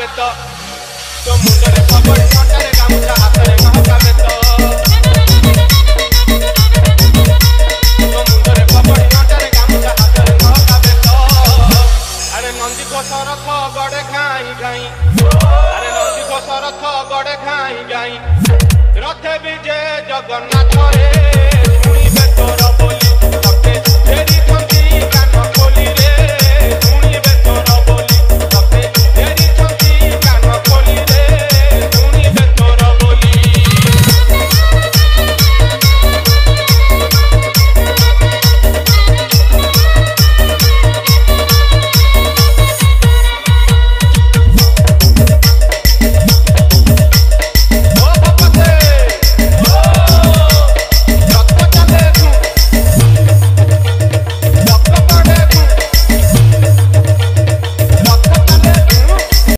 तो तो मुंडरे पगड़ी अंटारे गामुछा हातरे महकाबे तो मुंडरे पगड़ी अंटारे गामुछा हातरे महकाबे तो अरे नंदी को सरथ गड़े घाई घाई अरे नंदी को सरथ गड़े घाई घाई रथे विजय जगन्नाथ रे शुणिबे तोर बोली।